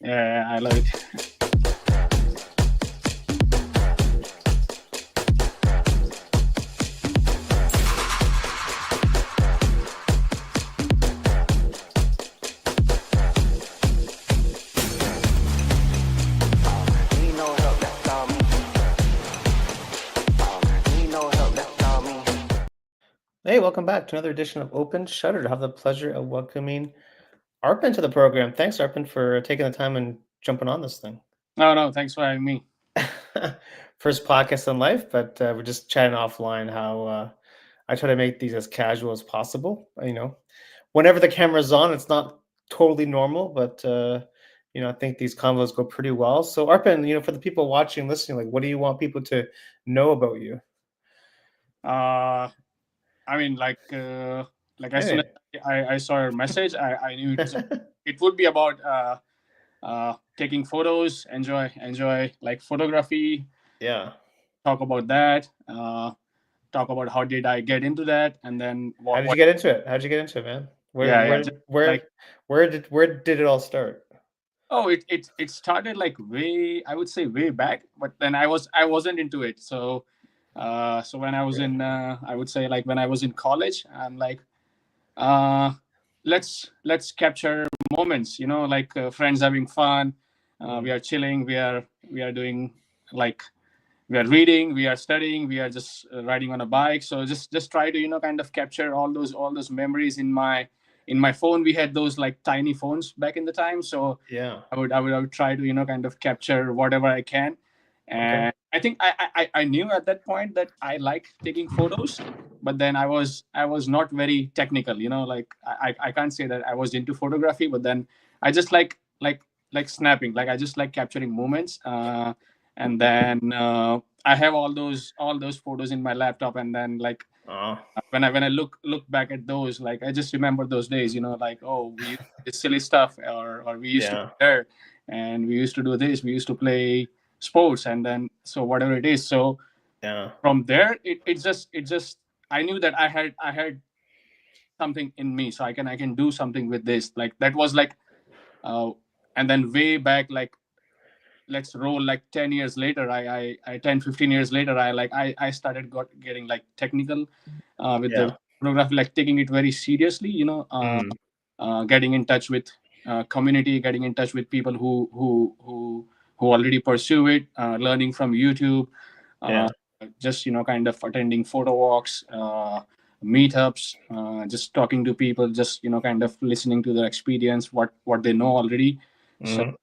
Yeah, I love it. Hey, welcome back to another edition of Open Shutter. I have the pleasure of welcoming Arpan to the program. Thanks, Arpan, for taking the time and jumping on this thing. No, no, thanks for having me. First podcast in life, but we're just chatting offline how I try to make these as casual as possible. Whenever the camera's on, it's not totally normal, but I think these convos go pretty well. So, Arpan, for the people watching, listening, like, what do you want people to know about you? Uh, I mean, like as soon as Hey. I saw your message, I knew it would be about taking photos, enjoy like photography, Yeah. talk about that, talk about how did I get into that, and then How did you what get into it? How did you get into it, man? Where yeah, where just like where where did it all start? oh, it started like way, I would say way back, but then I wasn't into it. So when I was Right. in I would say like when I was in college, I'm like uh let's capture moments, like friends having fun, we Mm. are chilling, we are doing like we are reading, we are studying, we are just riding on a bike. So just try to kind of capture all those memories in my phone. We had those like tiny phones back in the time, so Yeah. I would try to kind of capture whatever I can. Okay. And I think I knew at that point that I like taking photos, but then I was not very technical. Like I can't say that I was into photography, but then I just like snapping. Like I just like capturing moments. And then I have all those photos in my laptop, and then like Oh, when I look back at those, like I just remember those days, like, oh, we used to do this silly stuff, or we used to yeah. be there, and we used to do this, we used to play sports, and then so whatever it is. So Yeah. from there, it just I knew that I had something in me, so I can do something with this. Like that was like uh and then way back, like let's roll like 10 years later, I 10, 15 years later, I started getting like technical with the Yeah. photography, like taking it very seriously, Mm. getting in touch with community, getting in touch with people who already pursue it, learning from YouTube, uh, Yeah. just kind of attending photo walks, meetups, just talking to people, just kind of listening to their experience, what they know already. So Mm.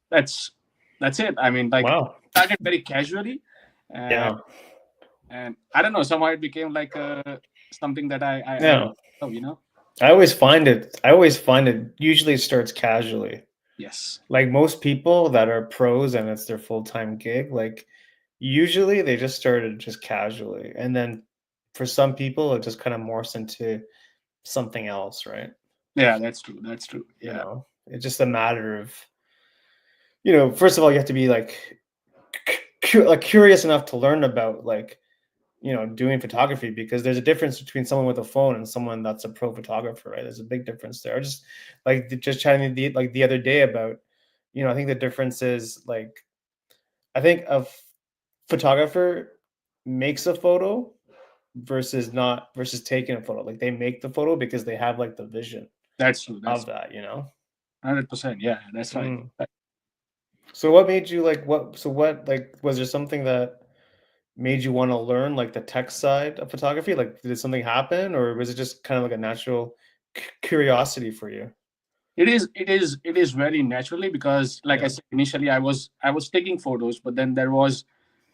that's that's it. I mean, like Wow. started very casually, and Yeah. and I don't know, somehow it became like something that I Yeah. love. I always find it usually it starts casually. Yes, Like most people that are pros and it's their full-time gig, like usually they just started just casually. And then for some people it just kind of morphs into something else, right? yeah, that's true. That's true. You Yeah, know, it's just a matter of, first of all, you have to be like like curious enough to learn about like doing photography because there's a difference between someone with a phone and someone that's a pro photographer, right? There's a big difference there. Just like just chatting the other day about, I think the difference is like I think a photographer makes a photo versus taking a photo. Like they make the photo because they have like the vision that's true. of That's that. 100%. Yeah, that's right. Mm. So what made you like what? So what like was there something that made you wanna learn, like, the tech side of photography? Like, did something happen, or was it just kinda like a natural curiosity for you? It is very naturally, because like I Yeah. said initially, I was taking photos, but then there was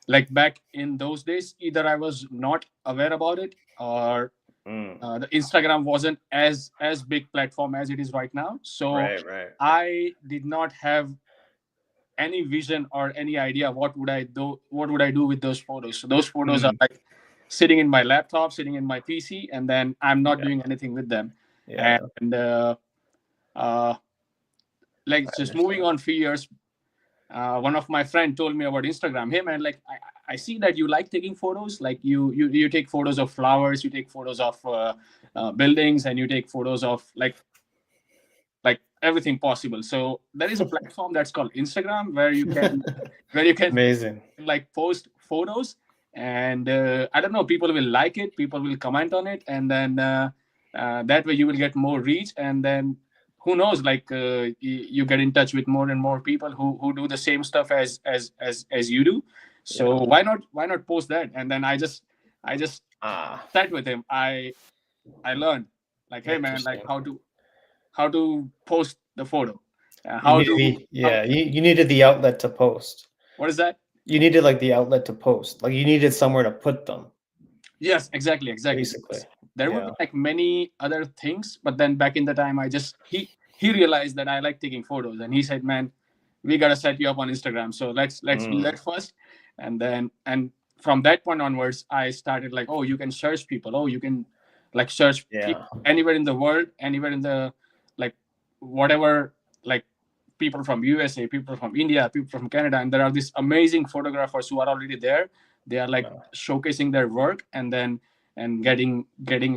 like back in those days, either I was not aware about it, or Mm. the Instagram wasn't as big platform as it is right now. So Right, right. I did not have any vision or any idea what would I do with those photos. So those photos are Mm. like sitting in my laptop, sitting in my PC, and then I'm not Yeah, doing anything with them. yeah, And uh, like I just moving understand. on few years, one of my friend told me about Instagram. Hey man, like I see that you like taking photos. Like you take photos of flowers, you take photos of buildings, and you take photos of like everything possible. So there is a platform that's called Instagram where you can where you can Amazing. like post photos, and I don't know, people will like it, people will comment on it, and then that way you will get more reach, and then who knows, like you get in touch with more and more people who do the same stuff as you do. So Yeah. why not post that? And then I just Ah, sat with him. I learned, like, hey man, like interesting. how to post the photo, You how needed to the yeah, you needed the outlet to post. what is that? You needed like the outlet to post. Like you needed somewhere to put them, Yes, exactly. basically. There would Yeah. be like many other things, but then back in the time, he realized that I like taking photos, and he said, "Man, we gotta set you up on Instagram. So let's do Mm, that first." And from that point onwards, I started like, oh, you can search people. Oh, you can like search people yeah. anywhere in the world, anywhere in the like whatever, like people from USA, people from India, people from Canada, and there are these amazing photographers who are already there. They are like Yeah. showcasing their work, and then and getting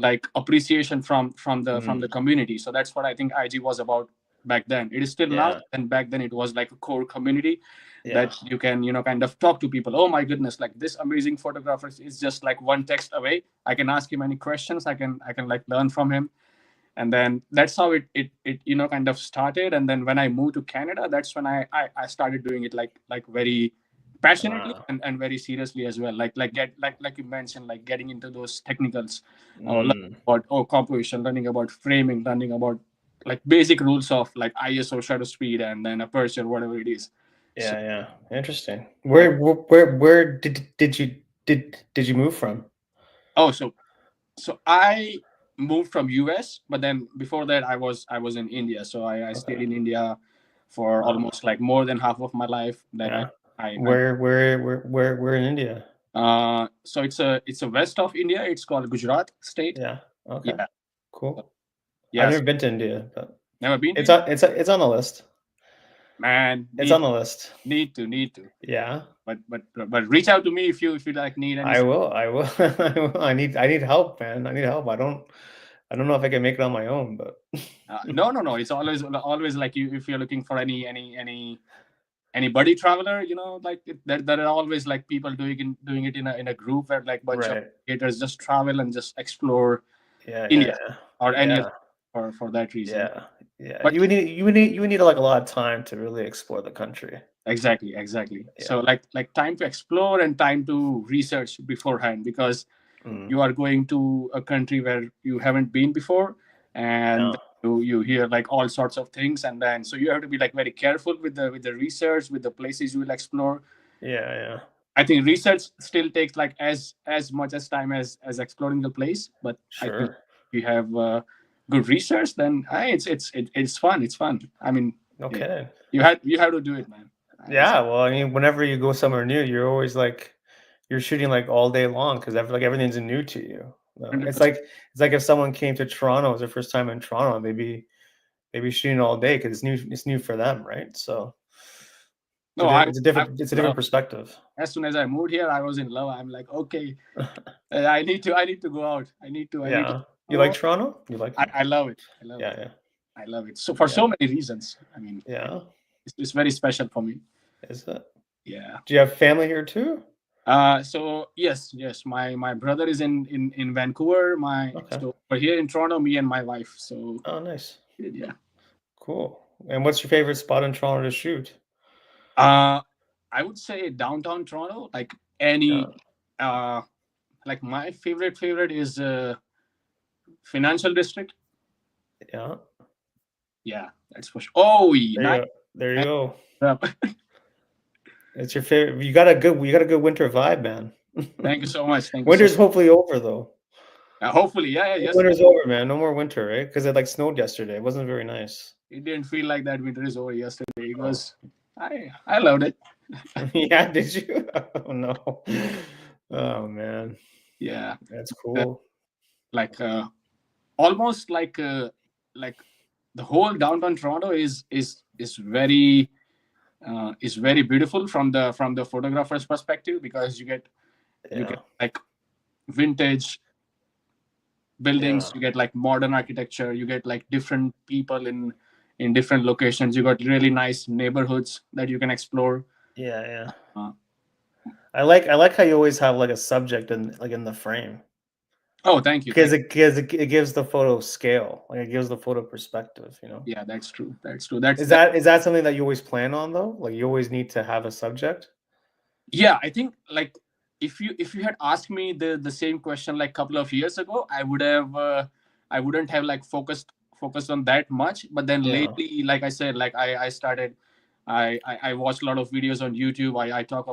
like appreciation from the Mm, community. So that's what I think IG was about back then. It is still now, yeah. and back then it was like a core community Yeah. that you can kind of talk to people. Oh my goodness, like this amazing photographer is just like one text away. I can ask him any questions. I can like learn from him. And then that's how it kind of started. And then when I moved to Canada, that's when I started doing it like very passionately and very seriously as well, like get like you mentioned, like getting into those technicals, learning Mm, about composition, learning about framing, learning about like basic rules of like ISO, shutter speed, and then aperture, whatever it is. So yeah, yeah. Interesting. yeah. Where did you move from? Oh, so I moved from US, but then before that I was in India. So I stayed Okay. in India for Wow. almost like more than half of my life. Then Yeah. I Where in India? so it's a west of India. It's called Gujarat state. Yeah. Okay. Yeah. So, Cool. I've yes. never been to India, but Never been to it's India? on it's on the list. Man, It's need on the list. need to. Yeah. But reach out to me if you like need any. I will. I will. I will. I need help, man. I need help. I don't know if I can make it on my own, but No. It's always like you if you're looking for any buddy traveler, like there are always like people doing it in a group where like bunch of right. creators just travel and just explore Yeah, yeah, India or any other yeah, for that reason. yeah, yeah. But You would need like a lot of time to really explore the country. exactly. So Yeah. like time to explore and time to research beforehand, because Mm, you are going to a country where you haven't been before, yeah. and you hear like all sorts of things, and then so you have to be like very careful with the research, with the places you will explore. Yeah, yeah. I think research still takes like as much as time as exploring the place, but I think Sure. if you have good research, then it's fun. It's fun. I mean, you Okay. you have to do it, man. It's Yeah. Well, I mean, whenever you go somewhere new, you're always like you're shooting like all day long because like everything's new to you. hundred It's percent. like if someone came to Toronto, it was their first time in Toronto, they'd be shooting all day because it's new for them, right? So No, I it's a love. different perspective. As soon as I moved here, I was in love. I'm like, okay, I need to go out. I need to Yeah. You like explore. Toronto? You like I, it? I love it. I love it. Yeah, yeah, I love it. So for yeah, so many reasons. I mean, yeah. it's very special for me. Is it? Yeah. Do you have family here too? So yes. My brother is in Vancouver. Okay. So we're here in Toronto, me and my wife. So Oh, nice. yeah. Cool. And what's your favorite spot in Toronto to shoot? Uh, I would say downtown Toronto. Like Yeah, any, uh, like my favorite is Financial District. yeah. Yeah, that's for sure. Oh, There nice. you go. There you go. Uh, It's your favorite. You got a good winter vibe, man. Thank you so much. Thank you so. Winter's hopefully over though. Hopefully, yeah. Yesterday Winter's over, man. No more winter, right? Because it like snowed yesterday. It wasn't very nice. it didn't feel like that winter is over yesterday. It Oh. was. I loved it. Yeah, did you? Oh no. Oh man. Yeah, That's Uh, cool. like almost like the whole downtown Toronto is very beautiful from the photographer's perspective, because you get Yeah. like vintage buildings, Yeah. you get like modern architecture, you get like different people in different locations. You got really nice neighborhoods that you can explore. Yeah, yeah. Uh, I like how you always have like a subject in the frame oh, thank you, because thank it gives the photo scale, like it gives the photo perspective. you. Yeah, that's true. That's true. That's Is that. that something that you always plan on though? Like you always need to have a subject? Yeah, I think like if you had asked me the same question like a couple of years ago, I wouldn't have like focused on that much. But then Yeah. lately, like I said, like I started. I watched a lot of videos on YouTube. I talk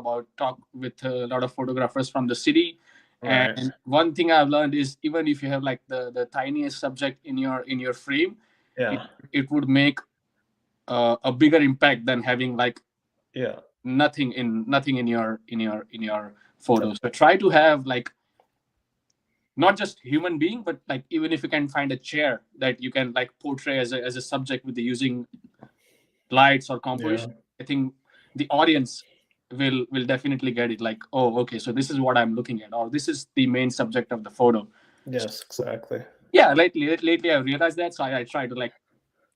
with a lot of photographers from the city, Right. and one thing I've learned is even if you have like the tiniest subject in your frame, it Yeah. it would make a bigger impact than having like Yeah. nothing in your photos. So try to have like not just human being, but like even if you can find a chair that you can like portray as a subject with the using lights or Yeah. composition, I think the audience will definitely get it, like, oh, okay, so this is what I'm looking at, or this is the main subject of the photo. So, Yes, exactly. yeah, lately I realized that, so I try to like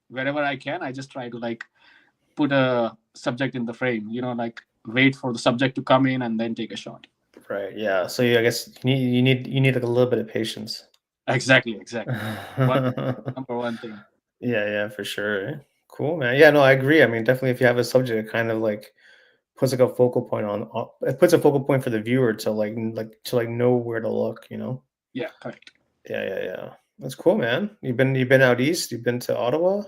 wherever I can, I just try to like put a subject in the frame, like wait for the subject to come in and then take a shot. Right. Yeah. So I guess you need like a little bit of patience. Exactly. One Yeah, number one thing. yeah, for sure. Cool, man. Yeah, no, I agree. I mean, definitely if you have a subject, it kind of like puts like a focal point on it puts a focal point for the viewer to like know where to look, you know? Yeah, correct. Yeah. That's cool, man. You've been out east, you've been to Ottawa.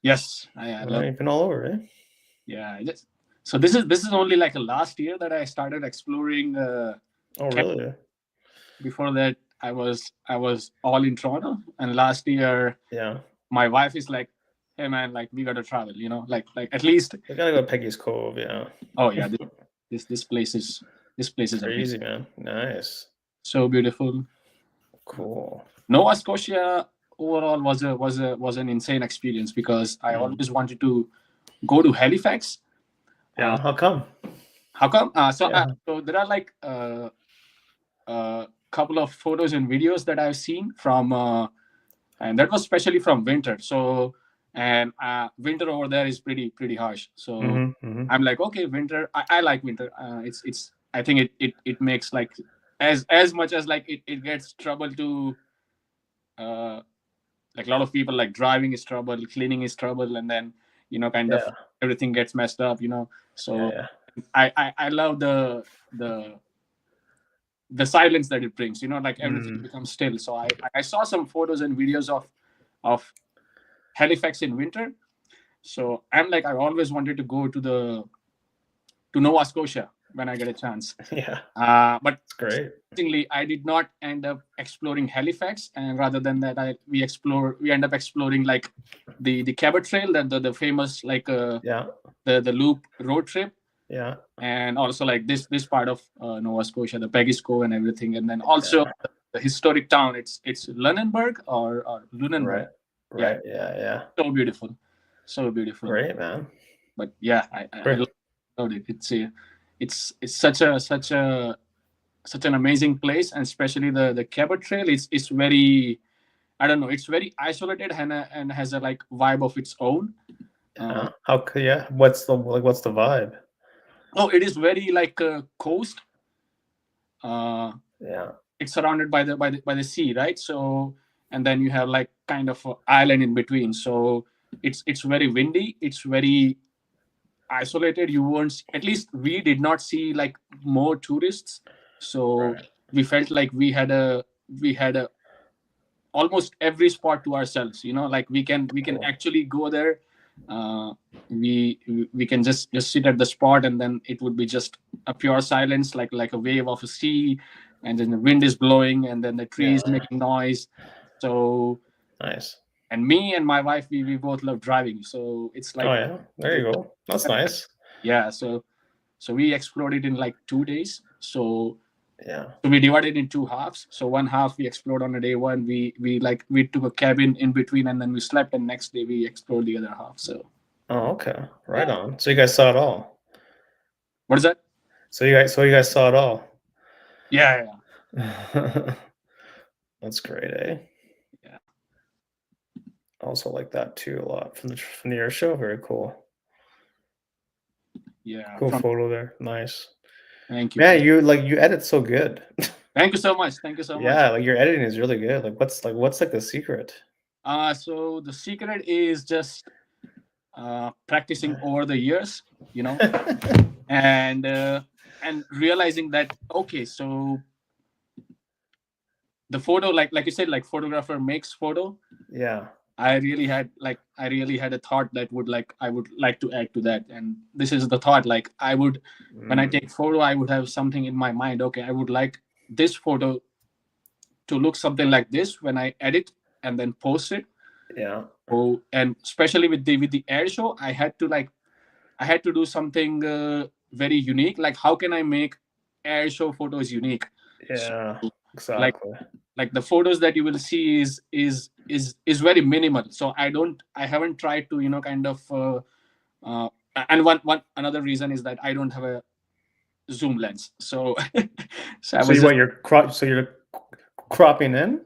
Yes, I love. You've been all over, eh? Yeah, so this is only like a last year that I started exploring. Oh, Canada. really? Before that, I was all in Toronto, and last year Yeah. my wife is like, "Hey man, like we gotta travel, like at least." I gotta go to Peggy's Cove, yeah. Oh yeah, this place is amazing, Crazy, man. Nice. so beautiful. Cool. Nova Scotia overall was an insane experience because I Mm. always wanted to go to Halifax. Yeah, Uh, how come? how come? Yeah. So there are like a couple of photos and videos that I've seen from, and that was especially from winter. So, and winter over there is pretty harsh. So Mhm. I'm like, okay, winter. I like winter. It's. I think it makes like as much as like it gets trouble to uh like a lot of people like driving is trouble, cleaning is trouble, and then kind of Yeah. everything gets messed up. Yeah, So yeah. I love the the silence that it brings. Like everything Mm. becomes still. So I saw some photos and videos of Halifax in winter. So I'm like, I always wanted to go to Nova Scotia when I get a chance. Yeah. But It's great. interestingly, I did not end up exploring Halifax, and rather than that, we end up exploring like the Cabot Trail, the famous like Yeah. the loop road trip, Yeah. and also like this part of Nova Scotia, the Peggy Cove and everything, and then also Yeah. the historic town. It's Lunenburg or Lunenburg. Right. Yeah, Right. Yeah. so beautiful, so beautiful. Great, man. But yeah, I Great. loved it. It's such an amazing place, and especially the Cabot Trail. It's very, I don't know. It's very isolated and has a like vibe of its own. Uh, Yeah. Yeah. What's the vibe? oh, it is very like a coast. Uh, Yeah. it's surrounded by the sea, right? So, and then you have like kind of an island in between. So it's very windy. It's very isolated. You won't at least we did not see like more tourists. So Right. we felt like we had a almost every spot to ourselves, like we can Cool. actually go there. uh we can just sit at the spot, and then it would be just a pure silence, like a wave of a sea, and then the wind is blowing, and then the trees Yeah. making noise. So, Nice. and me and my wife, we both love driving, so it's Oh like, yeah. There you go. That's nice. yeah. So we explored it in like 2 days. Yeah. So we divided in two halves. So one half we explored on a day one. We took a cabin in between, and then we slept. And next day we explored the other half. So Oh, okay. Right yeah, on. So you guys saw it all. what is that? So you guys saw it all. Yeah. That's great, eh? Yeah. also like that too a lot from the air show. Very cool. Yeah, Cool from photo there. Nice. thank you. Man, you edit so good. Thank you so much. Thank you so much. Yeah, like your editing is really good. Like what's like the secret? So the secret is just practicing over the years, you know, and realizing that okay, so the photo, like you said, like photographer makes photo. Yeah. I really had a thought that would like I would like to add to that, and this is the thought. Like I would, when I Mm, take photo, I would have something in my mind. Okay, I would like this photo to look something like this when I edit and then post it. yeah. Oh, and especially with the air show, I had to do something very unique. Like how can I make air show photos unique? So Yeah. like Exactly. the photos that you will see is very minimal. So I haven't tried to kind of uh, and one another reason is that I don't have a zoom lens. So so I So was just you're cropping in?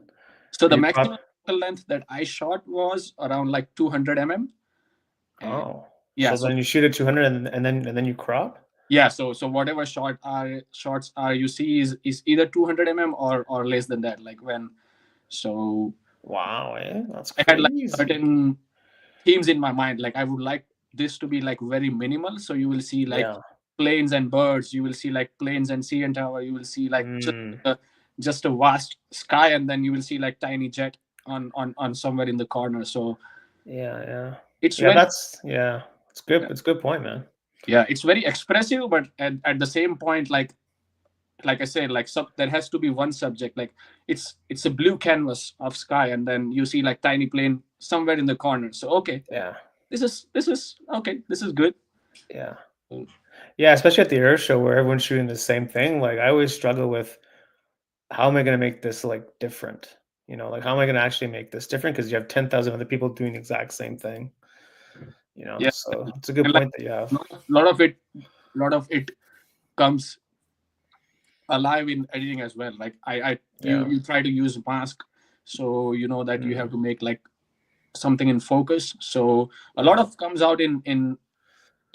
so Or the you crop maximum focal length that I shot was around like 200 mm. And Oh. yeah, So so then you shoot at 200 and then you crop? yeah, so whatever shots are you see is either 200 mm or less than that. Like when so Wow, that's I had like crazy. certain themes in my mind. Like I would like this to be like very minimal. So you will see like Yeah. planes and birds. You will see like planes and CN Tower. You will see like Mm, just a vast sky, and then you will see like tiny jet on somewhere in the corner. So yeah, yeah. it's Yeah, very yeah. It's good. It's a good point, man. yeah, it's very expressive, but at the same point, like I said, like there has to be one subject. Like it's a blue canvas of sky, and then you see like tiny plane somewhere in the corner. So okay, Yeah. this is okay. This is good. Yeah. Yeah, especially at the air show where everyone's shooting the same thing. Like I always struggle with how am I gonna make this like different? Like how am I gonna actually make this different? Because you have 10,000 other people doing the exact same thing. Yeah, So it's a good and like point that you have. lot of it comes alive in editing as well. Like Yeah. you try to use mask, so you know that you have Mm, to make like something in focus. So a lot yeah. of comes out in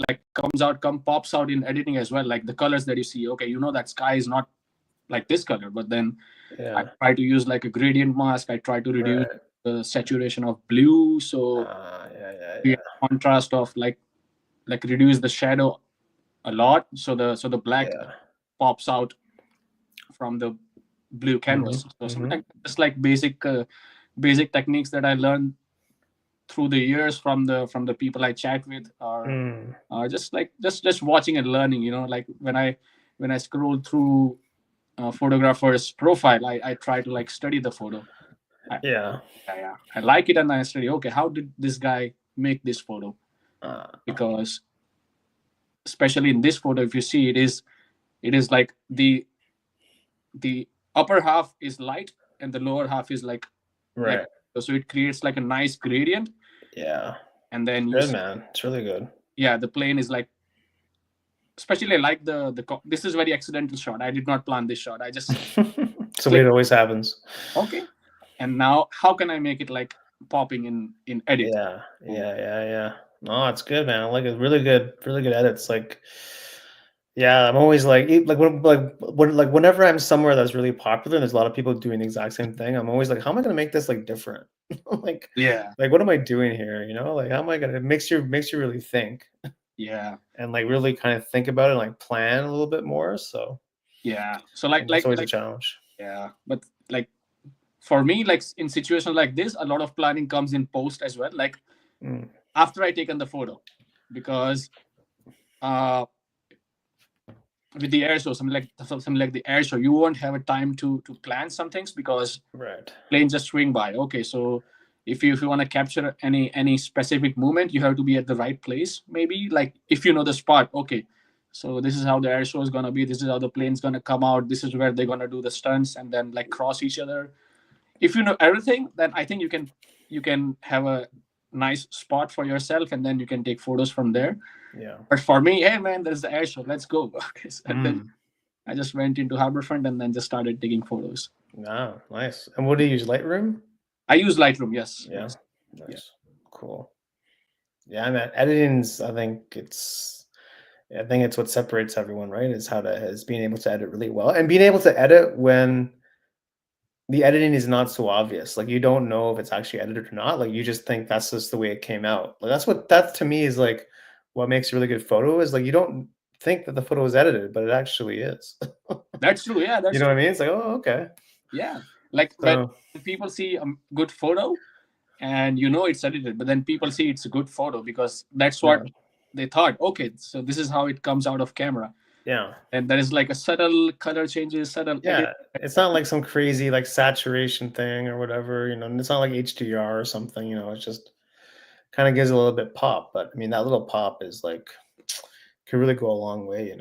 like pops out in editing as well. Like the colors that you see. Okay, you know that sky is not like this color, but then I Yeah. try to use like a gradient mask. I try to reduce Right. the saturation of blue, so Yeah, yeah, create contrast of like reduce the shadow a lot, so the black yeah. pops out from the blue Yeah. canvas. So something Mm-hmm. like just like basic techniques that I learned through the years from the people I chat with, or Mm, just like just watching and learning. Like when I scroll through a photographer's profile, I try to like study the photo. I, yeah. yeah, I like it, and I study. Okay, how did this guy make this photo? Uh, Because especially in this photo, if you see, it is like the upper half is light and the lower half is like right. so it creates like a nice gradient, Yeah. and then you Good, see, man. It's really good. yeah, the plane is like, especially I like this is very accidental shot. I did not plan this shot. I just It's the way click, it always happens. okay, and now how can I make it like popping in edit? Yeah, So, yeah. No, it's good, man. I like it. Really good edits. Like, yeah, I'm always like, whenever I'm somewhere that's really popular, and there's a lot of people doing the exact same thing. I'm always like, how am I gonna make this like different? like, yeah, what am I doing here? Like, how am I gonna? It makes you really think yeah, and like really kind of think about it and like plan a little bit more. So, yeah. So and that's always a challenge. yeah, but like for me, like in situations like this, a lot of planning comes in post as well. Like Mm, after I taken the photo, because uh with the air show, something like the air show, you won't have a time to plan some things because right. planes just swing by. Okay, so if you want to capture any specific moment, you have to be at the right place. Maybe like if you know the spot. Okay, so this is how the air show is gonna be. This is how the plane's gonna come out. This is where they're gonna do the stunts and then like cross each other. If you know everything, then I think you can have a nice spot for yourself, and then you can take photos from there. Yeah. But for me, hey man, there's the air show. Let's go. Okay, so then Mm. I just went into Harbourfront and then just started taking photos. Ah, nice. And what do you use? Lightroom? I use Lightroom. Yes, Yeah. yes. Yeah, Nice. Cool. Yeah, I mean, editing's. I think it's what separates everyone, right? Is being able to edit really well and being able to edit when the editing is not so obvious. Like you don't know if it's actually edited or not. Like you just think that's just the way it came out. Like that to me is like what makes a really good photo is like you don't think that the photo is edited, but it actually is. that's true. Yeah, You that's know what true. I mean? It's like, oh, okay. Yeah, like when So people see a good photo and you know it's edited, but then people see it's a good photo because that's yeah, what they thought. Okay, so this is how it comes out of camera, yeah, and there is like a subtle color changes, subtle edit. yeah. It's not like some crazy like saturation thing or whatever. And it's not like HDR or something. It's just kind of gives a little bit pop. But I mean, that little pop is like could really go a long way.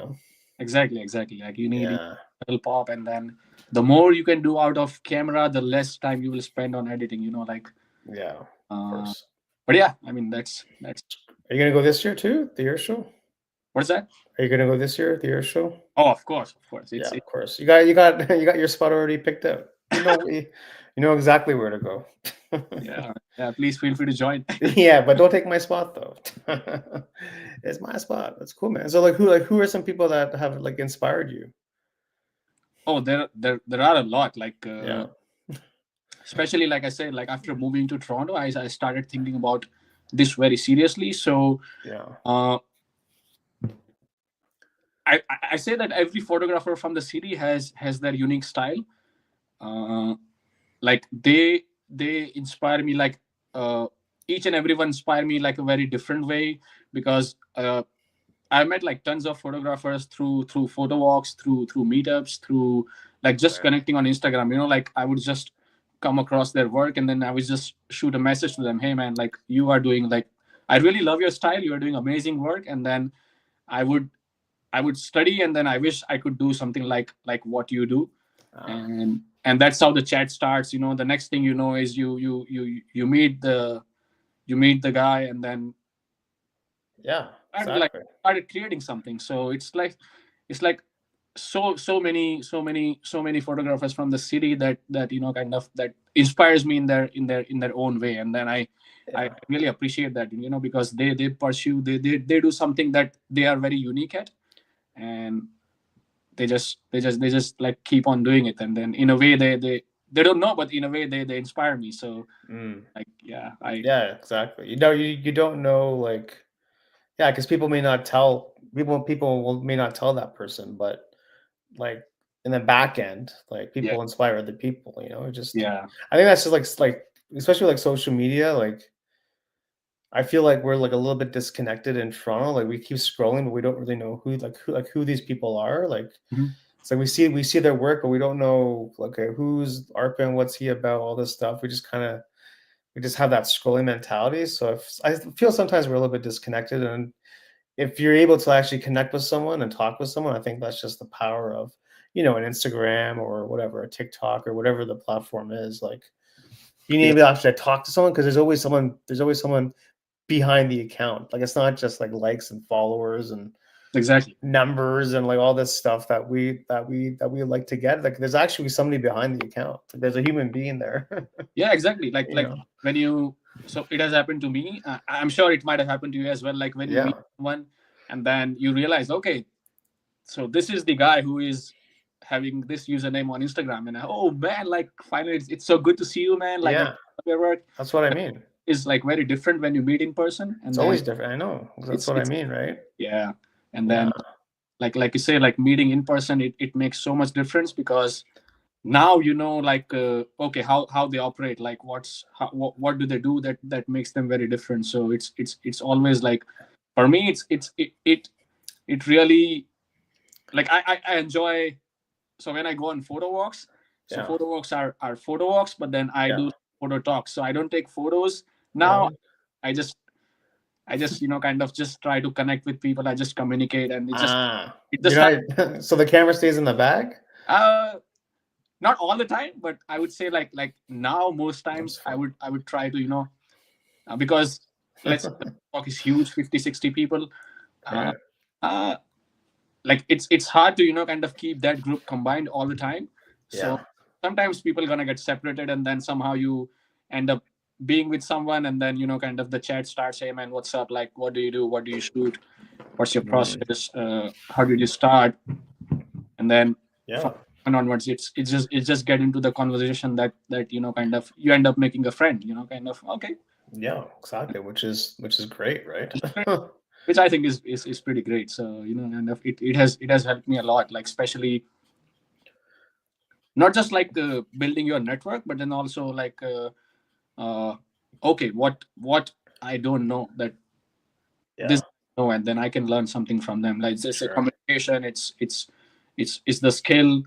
Exactly, exactly. Like you need a Yeah, little pop, and then the more you can do out of camera, the less time you will spend on editing. Like. yeah, of Uh, course. but yeah, I mean that's Are you gonna go this year too? The air show? what's that? Are you gonna go this year? The air show? Oh, of course, of course. Yeah, It, of course. You got you got your spot already picked out. You know exactly where to go. yeah, yeah. Please feel free to join. Yeah, but don't take my spot though. It's my spot. That's cool, man. So like who are some people that have like inspired you? Oh, there are a lot. Like Yeah, especially like I said, like after moving to Toronto, I started thinking about this very seriously. So yeah, uh, I say that every photographer from the city has their unique style. Uh, like they inspire me like uh, each and everyone inspire me like a very different way because I met like tons of photographers through photo walks, through meetups, through like just right. connecting on Instagram. Like I would just come across their work and then I would just shoot a message to them. Hey man, like you are doing like I really love your style. You are doing amazing work. And then I would I would study and then I wish I could do something like what you do. Uh, And that's how the chat starts. The next thing you know is you meet the guy and then yeah, started like exactly. started creating something. So it's like so many photographers from the city that kind of that inspires me in their own way, and then I Yeah, really appreciate that, because they pursue, they do something that they are very unique at, and they just like keep on doing it, and then in a way they don't know, but in a way they inspire me. So mm, like yeah, I yeah, exactly. You don't know like yeah, because people may not tell that person, but like in the back end, like yeah, people inspire other people. yeah, I think that's just like especially like social media. Like I feel like we're like a little bit disconnected in Toronto. Like we keep scrolling, but we don't really know who these people are. Like mhm, so we see their work, but we don't know like okay, who's Arpan, what's he about, all this stuff. We just have that scrolling mentality. So if, I feel sometimes we're a little bit disconnected, and if you're able to actually connect with someone and talk with someone, I think that's just the power of, an Instagram or whatever, a TikTok or whatever the platform is. Like being yeah, able to actually talk to someone because there's always someone behind the account. Like it's not just like likes and followers and exactly. numbers and like all this stuff that we like to get. Like there's actually somebody behind the account. Like, there's a human being there. Yeah, exactly. Like you like know. when you so it has happened to me. I'm sure it might have happened to you as well. Like when you meet Yeah. someone and then you realize, okay, so this is the guy who is having this username on Instagram, and oh man, like finally it's so good to see you, man. Like I Yeah. love your work That's what I mean. is like very different when you meet in person, It's and then always different. I know. That's it's what I it's mean, right? yeah, and then Yeah. like you say, like meeting in person, it makes so much difference because now like okay, how they operate, like what do they do that makes them very different. So it's always like for me it really like I enjoy. So when I go on photo walks, so Yeah. photo walks are photo walks, but then I Yeah. do photo talks, so I don't take photos now. No. I just kind of just try to connect with people. I just communicate, and Ah. it just You're not so the camera stays in the bag? uh not all the time, but I would say like now most That's times I fun. would I would try to because let's say the talk is huge, 50, 60 people. uh, Right. uh like it's hard to kind of keep that group combined all the time. So Yeah. sometimes people gonna get separated, and then somehow you end up being with someone, and then kind of the chat starts, hey man, what's up, like what do you do, what do you shoot, what's your Mm, process, how did you start, and then from yeah. and onwards it's just get into the conversation that kind of you end up making a friend, kind of. Okay. Yeah, exactly. Which is great, right? Which I think is pretty great. So kind of it has helped me a lot, like especially not just like building your network, but then also like uh okay, what I don't know that this Yeah, know, and then I can learn something from them. Like it's a sure. communication, it's the skill,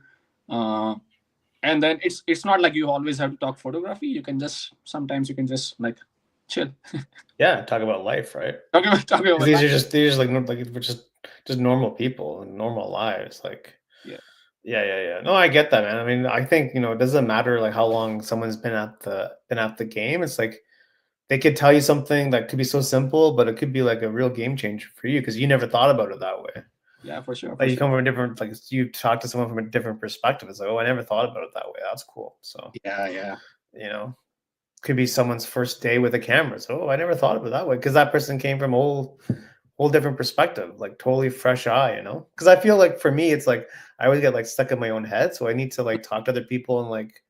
uh and then it's not like you always have to talk photography. You can just sometimes you can just like chill. Yeah, talk about life, right? Talking Because about life. these are like like we're just normal people and normal lives. Like, Yeah. yeah, yeah, yeah. No, I get that, man. I mean, I think it doesn't matter like how long someone's been at the game. It's like they could tell you something that could be so simple, but it could be like a real game changer for you because you never thought about it that way. Yeah, for sure, for Like you sure. come from a different, like you talk to someone from a different perspective. It's like, oh, I never thought about it that way. That's cool. So, Yeah, yeah. you know, could be someone's first day with a camera. So, oh, I never thought of it that way because that person came from a whole different perspective, like totally fresh eye. Because I feel like for me, it's like I always get like stuck in my own head. So I need to like talk to other people and like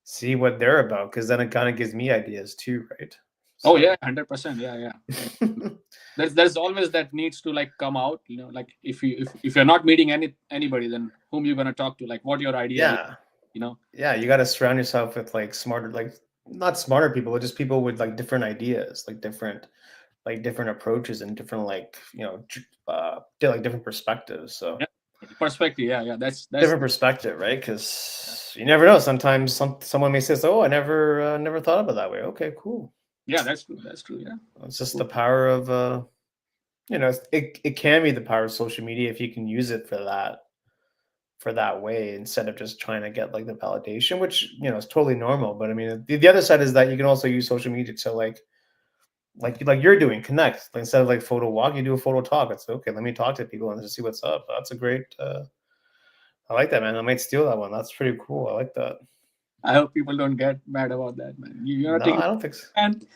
see what they're about because then it kind of gives me ideas too, right? Oh So yeah, 100%. Yeah, yeah. There's always that needs to like come out. Like if you're not meeting anybody, then whom you gonna talk to? Like what your idea is. yeah, You know. yeah, you got to surround yourself with like smarter, like not smarter people, but just people with like different ideas, like different approaches and different like like different perspectives. So Yeah. Perspective. Yeah, yeah. That's different perspective, right? Because you never know. Sometimes someone may say, "Oh, I never thought about it that way." Okay, cool. yeah. That's true. That's true. Yeah. It's just Cool. the power of it can be the power of social media if you can use it for that way instead of just trying to get like the validation, which is totally normal. But I mean, the other side is that you can also use social media to like you're doing connect. Like, instead of like photo walk, you do a photo talk. It's okay. Let me talk to people and just see what's up. That's a great. I like that, man. I might steal that one. That's pretty cool. I like that. I hope people don't get mad about that, man. You're not No, taking I don't think so. and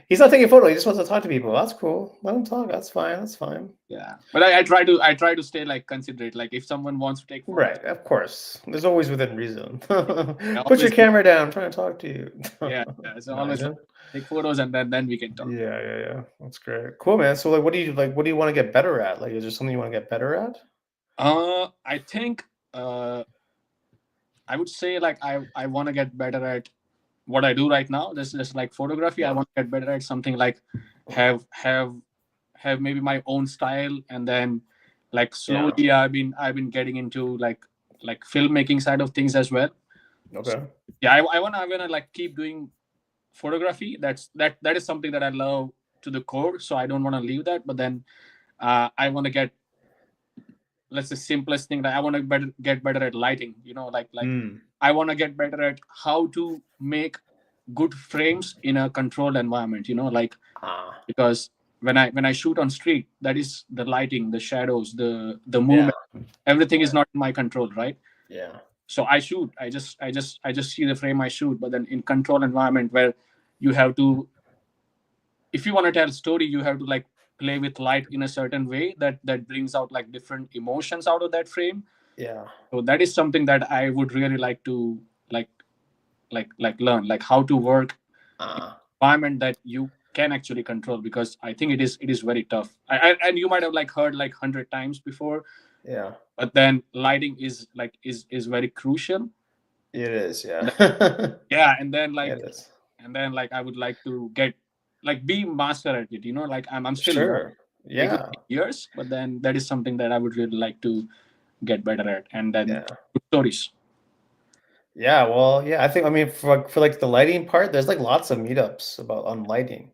He's not taking a photo. He just wants to talk to people. That's cool. Let him talk. That's fine. That's fine. yeah. But I try to stay like considerate. Like if someone wants to take photos, Right. Of course. There's always within reason. I Put your always give, camera down. I'm trying to talk to you. yeah, yeah. So always like Imagine. take photos, and then we can talk. Yeah, yeah, yeah. That's great. Cool, man. So like what do you want to get better at? Like is there something you want to get better at? I think I would say like I want to get better at what I do right now. This is like photography. I Yeah. want to get better at something like have have have maybe my own style, and then like Yeah. slowly I've been getting into like filmmaking side of things as well. So, Okay. yeah, I wanna like keep doing photography. That is something that I love to the core. So I don't want to leave that. But then I want to get, let's say, simplest thing that I want to get better at lighting. Like Mm. I want to get better at how to make good frames in a controlled environment. Like Ah. because when I shoot on street, that is the lighting, the shadows, the Yeah. movement, everything is Yeah. not in my control, right? Yeah. So I shoot, I just see the frame, I shoot. But then in control environment where you have to, if you want to tell story, you have to like play with light in a certain way that brings out like different emotions out of that frame. Yeah. So that is something that I would really like to like learn, like how to work Ah. environment that you can actually control, because I think it is very tough. And you might have like heard like 100 times before, Yeah. but then lighting is very crucial. It is, And yeah. then- yeah, and then It like is. I would like to get like be master at it. Like I'm still learning. Sure. It will Yeah. take years, but then that is something that I would really like to get better at. And then Yeah. stories. Yeah, well, yeah, I think I mean for like the lighting part, there's like lots of meetups about on lighting.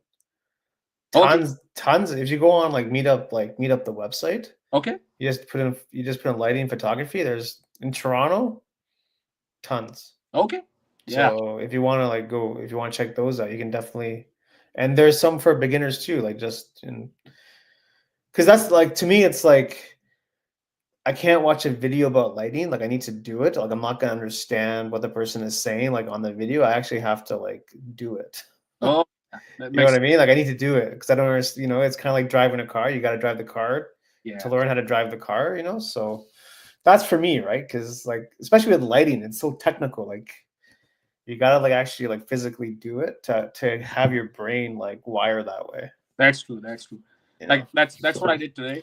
Okay, Tons. If you go on like meetup the website, okay, you just put in lighting photography. There's in Toronto, tons. okay. Yeah, So if you want to check those out, you can definitely. And there's some for beginners too, like just in because that's like to me, it's like I can't watch a video about lighting. Like I need to do it. Like I'm not gonna understand what the person is saying like on the video. I actually have to like do it. Oh, yeah, that You know what makes I mean? Like I need to do it because I don't understand. You know, it's kind of like driving a car. You got to drive the car to yeah, learn how to drive the car. You know, so that's for me, right? Because like especially with lighting, it's so technical. Like you gotta like actually like physically do it to have your brain like wire that way. that's true. That's true. You Like know. that's what I did today.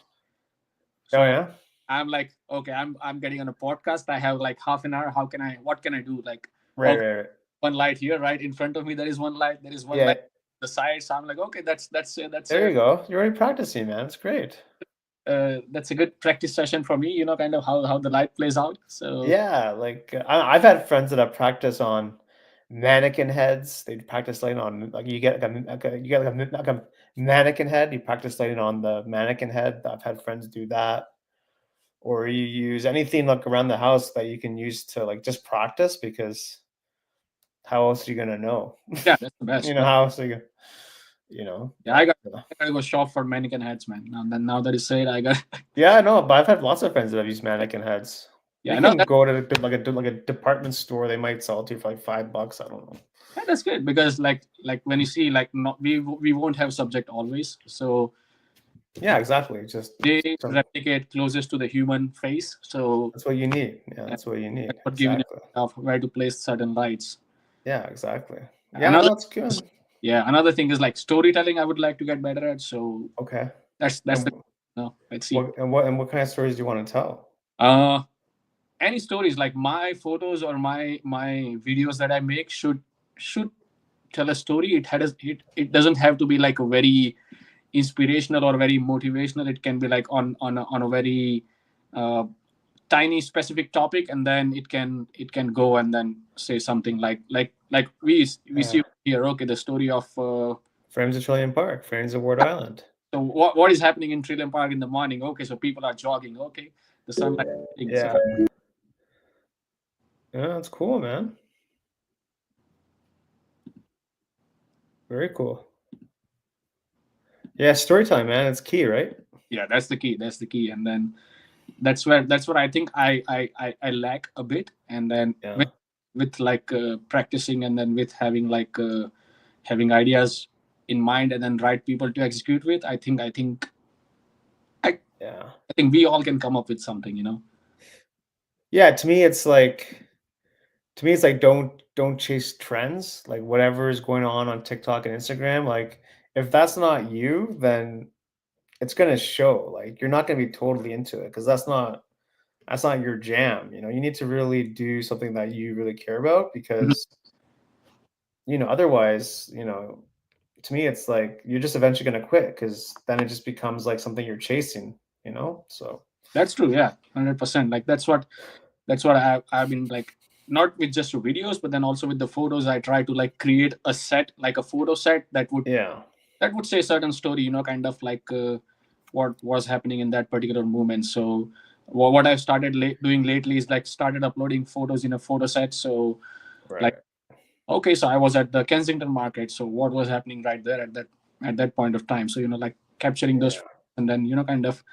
Oh So yeah. I'm like, okay, I'm getting on a podcast. I have like half an hour. How can I? What can I do? Like, Right. okay, Right. Right. one light here, right in front of me. There is one light. There is one Yeah. light the side. So I'm like, okay, There you go. You're already practicing, man. It's great. that's a good practice session for me. Kind of how the light plays out. So Yeah, like I've had friends that have practiced on mannequin heads. They practice lighting on like you get you get like a mannequin head. You practice lighting on the mannequin head. I've had friends do that, or you use anything like around the house that you can use to like just practice because how else are you gonna know? yeah, that's the best. You know how else are you? You know, Yeah, but I gotta go shop for mannequin heads, man. Now that you say it, I got yeah, no, but I've had lots of friends that have used mannequin heads. yeah, You I know can that go to like a department store. They might sell it to you for like $5. I don't know. yeah, that's good because like when you see like not we won't have subject always, so Yeah, exactly. Just they some replicate closest to the human face. So that's what you need. Yeah, uh, that's what you need. that's what giving you Exactly. of where to place certain lights. Yeah, exactly. Yeah, Another no, it's good. yeah, another thing is like storytelling. I would like to get better at. So Okay. that's the And no. Let's see. what kind of stories do you want to tell? Uh, any stories like my photos or my videos that I make should tell a story. It doesn't have to be like a very inspirational or very motivational. It can be like on a very uh, tiny specific topic, and then it can go and then say something like we Uh, see here. Okay, the story of Friends of Trillium Park, Friends of Ward Island. so what is happening in Trillium Park in the morning? Okay, so people are jogging. Okay, the sunlight. So Yeah. Yeah, that's cool, man. Very cool. Yeah, storytelling, man. It's key, right? yeah, that's the key. That's the key. And then that's what I think I lack a bit. And then with Yeah. like practicing, and then with having like having ideas in mind, and then right people to execute with, I, Yeah. I think we all can come up with something. Yeah, to me it's like don't chase trends. Like whatever is going on TikTok and Instagram, like if that's not you, then it's gonna show. Like you're not gonna be totally into it because that's not your jam. You need to really do something that you really care about Mhm. because otherwise, to me it's like you're just eventually gonna quit because then it just becomes like something you're chasing. So That's true. Yeah, 100%. Like that's what I've been like, not with just videos, but then also with the photos. I try to like create a set, like a photo set yeah, that would say a certain story, kind of like what was happening in that particular moment. So what I've started doing lately is like started uploading photos in a photo set. So like, right. okay, so I was at the Kensington market. So what was happening right there at that point of time? So like capturing those, Yeah. and then kind of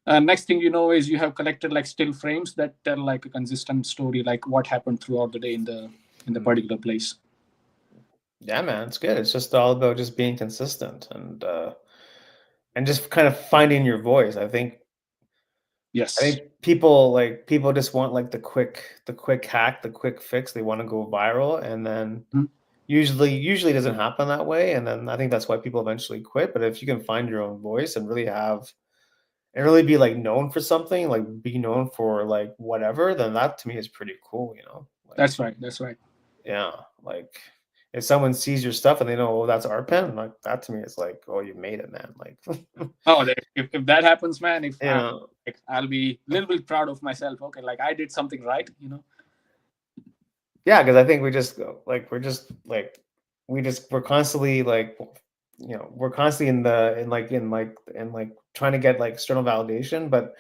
next thing is you have collected like still frames that tell like a consistent story, like what happened throughout the day in the Mm. particular place. Yeah, man, it's good. It's just all about just being consistent and just kind of finding your voice. I think Yes. people just want like the quick hack, the quick fix. They want to go viral, and then Mhm. usually it doesn't happen that way. And then I think that's why people eventually quit. But if you can find your own voice and really be like known for something, like be known for like whatever, then that to me is pretty cool. Like That's right. That's right. yeah, like if someone sees your stuff and they know, oh, that's Arpan, like that to me is like, oh, you made it, man. Like Oh, if that happens, man, if you know, like, I'll be a little bit proud of myself. Okay, like I did something right. yeah, because I think we just go like we're constantly like we're constantly in like trying to get like external validation, but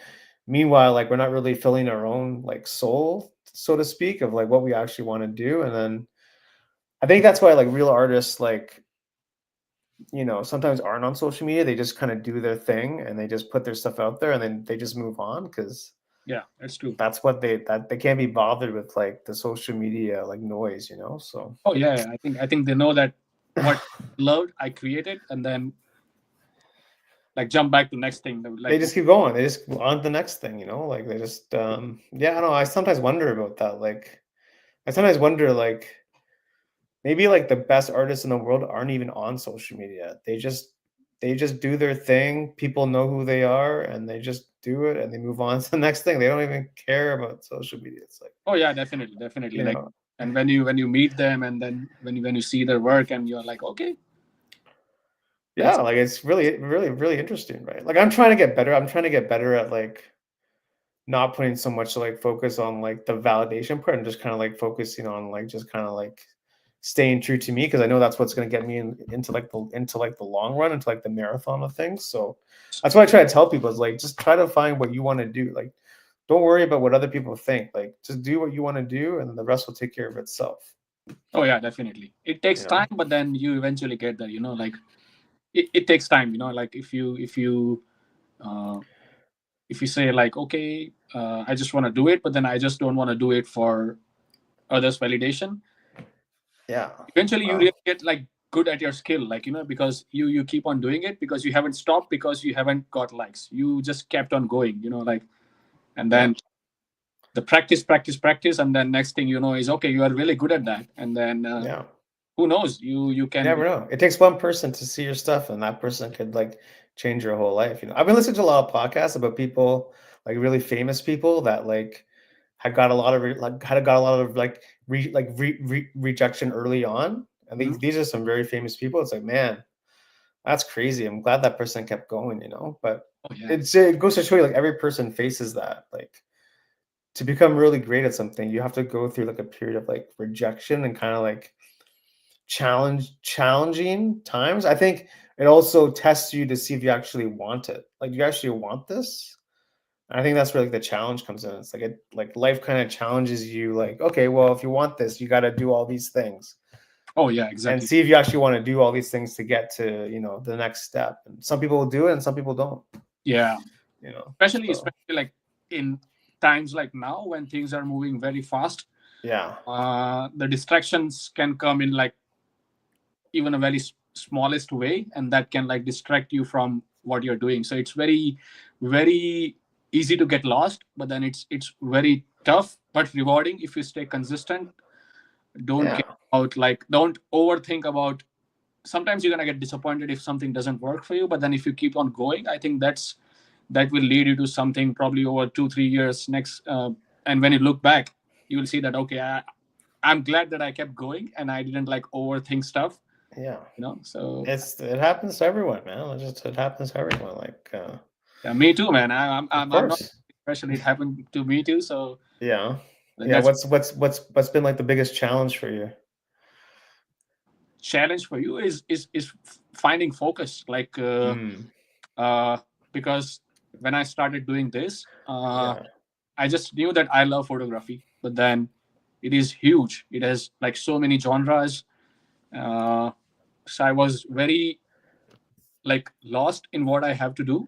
meanwhile like we're not really filling our own like soul, so to speak, of like what we actually want to do. And then I think that's why like real artists like sometimes aren't on social media. They just kind of do their thing and they just put their stuff out there and then they just move on because Yeah, that's true. That's what they can't be bothered with like the social media like noise, you know. So Oh yeah, I think they know that what loved I created, and then like jump back to next thing. they Like just keep going. They just on to the next thing, you know. Like they just yeah, I don't know. I sometimes wonder about that. Like I sometimes wonder like maybe like the best artists in the world aren't even on social media. They just do their thing. People know who they are, and they just do it, and they move on to the next thing. They don't even care about social media. It's like oh yeah, definitely, definitely. you Like, know, and when you meet them, and then when you see their work, and you're like, okay, yeah, that's like it's really, really, really interesting, right? Like I'm trying to get better. I'm trying to get better at like not putting so much like focus on like the validation part and just kind of like focusing on like just kind of like staying true to me because I know that's what's going to get me into like the long run into like the marathon of things. So that's what I try to tell people is like just try to find what you want to do. Like don't worry about what other people think. Like just do what you want to do and the rest will take care of itself. oh yeah, definitely. It takes You time, know? but then you eventually get there. Like it takes time. Like uh, if you say like, okay, I just want to do it, but then I just don't want to do it for others' validation. Yeah. Eventually, you Well, really get like good at your skill, like because you keep on doing it because you haven't stopped because you haven't got likes. You just kept on going. Like, and yeah. then the practice, practice, practice, and then next thing you know is okay, you are really good at that, and then Yeah. who knows, you You can. never know. It takes one person to see your stuff, and that person could like change your whole life. You know, I've been listening to a lot of podcasts about people, like really famous people that like had got a lot of like had got a lot of like rejection early on, and Mhm. these are some very famous people. It's like, man, that's crazy. I'm glad that person kept going. You know, but Oh yeah. it goes to show you like every person faces that. Like to become really great at something, you have to go through like a period of like rejection and kind of like challenging times. I think it also tests you to see if you actually want it. Like, do you actually want this? And I think that's where like the challenge comes in. It's like like life kind of challenges you. Like, okay, well, if you want this, you got to do all these things, Oh yeah, and exactly. see if you actually want to do all these things to get to the next step. And some people will do it, and some people don't. Yeah, especially So like in times like now when things are moving very fast. yeah, The distractions can come in like even a very smallest way, and that can like distract you from what you're doing. So it's very, very easy to get lost, but then it's very tough but rewarding if you stay consistent. Don't yeah, care about, like, don't overthink about. Sometimes you're gonna get disappointed if something doesn't work for you, but then if you keep on going, I think that will lead you to something probably over 2-3 years next. And when you look back, you will see that okay, I'm glad that I kept going and I didn't like overthink stuff. yeah. So It happens to everyone, man. It happens to everyone. Like, yeah, me too, man. of I'm not, course. especially it happened to me too. So Yeah. Yeah. that's What's been like the biggest challenge for you? challenge for you is finding focus. Like Mm, uh, because when I started doing this, yeah. I just knew that I love photography, but then it is huge. It has like so many genres. Uh, so I was very like lost in what I have to do,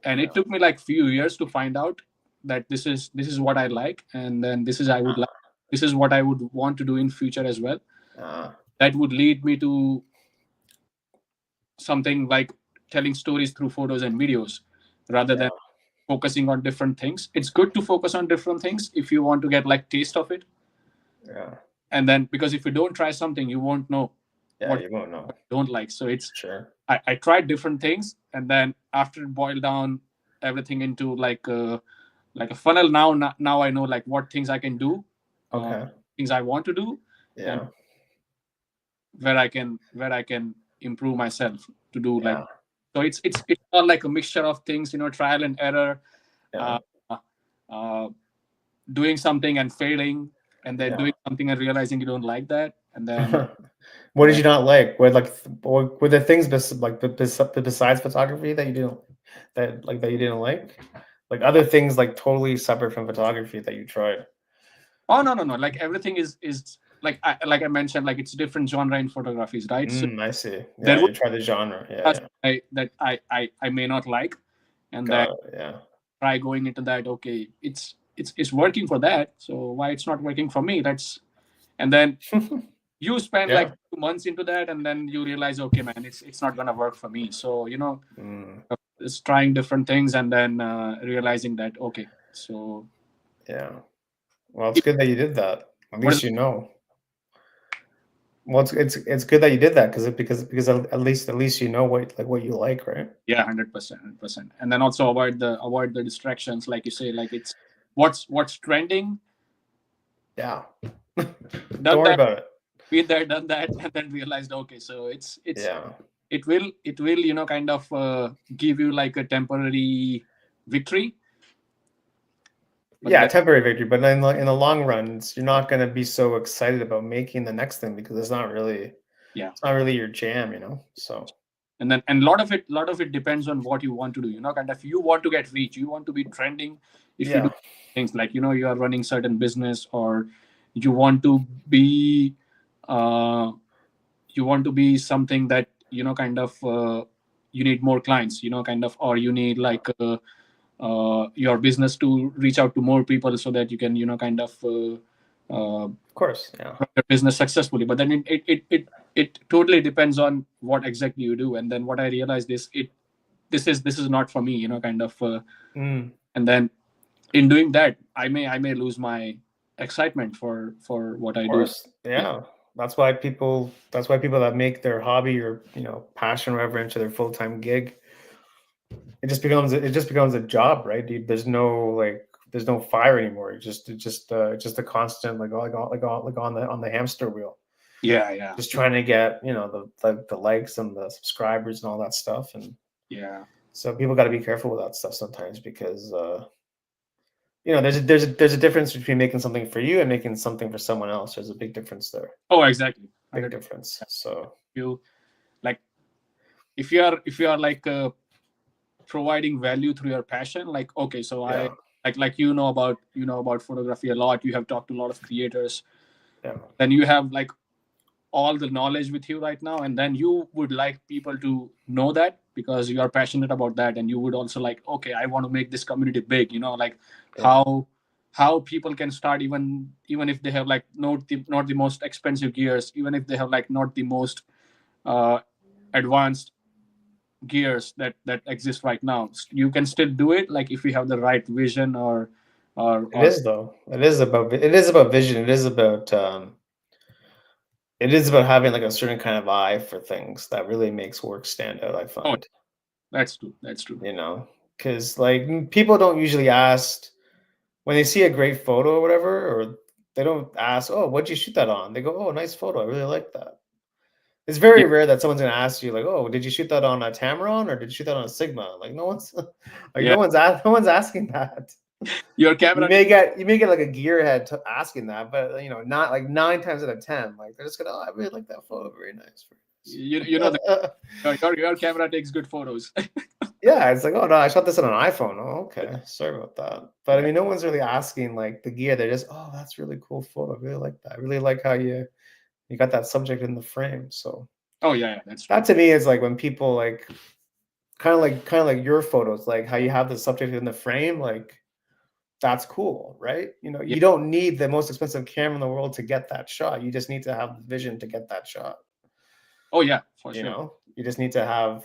and it Yeah. took me like few years to find out that this is what I like, and then this is what I would want to do in future as well. Uh, That would lead me to something like telling stories through photos and videos rather yeah. than focusing on different things. It's good to focus on different things if you want to get like taste of it, Yeah. and then because if you don't try something you won't know Yeah. what You won't know. you don't like. So it's Sure. I tried different things, and then after it boiled down everything into like a funnel. Now I know like what things I can do, uh, Okay. things I want to do, and Yeah. where I can improve myself to do like. Yeah. So it's all like a mixture of things, trial and error, Yeah. uh, uh, doing something and failing, and then Yeah. doing something and realizing you don't like that, What and did then you not like? Were there things besides photography that you didn't that you didn't like? Like other things like totally separate from photography that you tried. oh no, like everything is like I mentioned, like it's different genre in photographies, right? So I see. there Yeah, would you try the genre. Yeah, be yeah. that I may not like, and then Got it. Yeah. try going into that. Okay, it's working for that, so why it's not working for me? That's And then you spend like Yeah. 2 months into that, and then you realize, okay, man, it's not gonna work for me. So Mm, it's trying different things, and then realizing that, okay, so yeah. Well, it's good that you did that. At what is least you know. Well, it's good that you did that because at least you know what you like, right? Yeah, 100%, 100%. And then also avoid the distractions, like you say, like it's what's trending. Yeah. Don't Done worry that, about it. been there, done that, and then realized, okay, so it's Yeah. it will kind of give you like a temporary victory, but Yeah, then temporary victory, but then in the long run, you're not going to be so excited about making the next thing because yeah. it's not really your jam, you know. So And a lot of it depends on what you want to do, kind of, you want to get reach, you want to be trending. If you do yeah, things like, you are running certain business, or you want to be uh you want to be something that, kind of, you need more clients, kind of, or you need like your business to reach out to more people so that you can, kind of, of course, yeah, run your business successfully. But then it totally depends on what exactly you do. And then what I realized is, this is not for me, kind of, mm, and then in doing that, I may lose my excitement for what of I do. course, Yeah, yeah. That's why people that make their hobby or passion or whatever into their full-time gig, it just becomes a job, right, dude? There's no fire anymore. It's just a constant like on the hamster wheel, yeah, yeah, just trying to get the likes and the subscribers and all that stuff. And yeah. so people got to be careful with that stuff sometimes because there's a difference between making something for you and making something for someone else. There's a big difference there. Oh, exactly. Big 100%. difference. So You like, if you are like, providing value through your passion, like, okay, so I yeah, like, about photography a lot, you have talked to a lot of creators, yeah, then you have like all the knowledge with you right now, and then you would like people to know that, because you are passionate about that, and you would also like, okay, I want to make this community big, like yeah. how people can start, even if they have like not the most expensive gears, even if they have like not the most uh advanced gears that exist right now. You can still do it, like, if you have the right vision, or It or is though. It is about vision. It is about having like a certain kind of eye for things that really makes work stand out, I oh, find. that's true. You know, because like people don't usually ask when they see a great photo or whatever, or they don't ask, "Oh, what'd you shoot that on?" They go, "Oh, nice photo. I really like that." It's Yeah, very rare that someone's gonna ask you like, "Oh, did you shoot that on a Tamron or did you shoot that on a Sigma?" Like no one's like yeah. no one's asking that. Your You camera may get you may get like a gearhead asking that, but not like 9 times out of 10, like they're just gonna, "Oh, I really like that photo. Very nice, you know very that nice." your camera takes good photos. Yeah, it's like, "Oh no, I shot this on an iPhone." Oh, Yeah, okay, sorry about that. But I yeah. mean, no one's really asking like the gear. They're just, "Oh, that's really cool photo. I really like that. I really like how you got that subject in the frame." So Oh, yeah, yeah, that's that true. to me is like when people like kind of like your photos, like how you have the subject in the frame, like that's cool, right? Yeah. You don't need the most expensive camera in the world to get that shot. You just need to have the vision to get that shot. Oh, yeah, for sure. You just need to have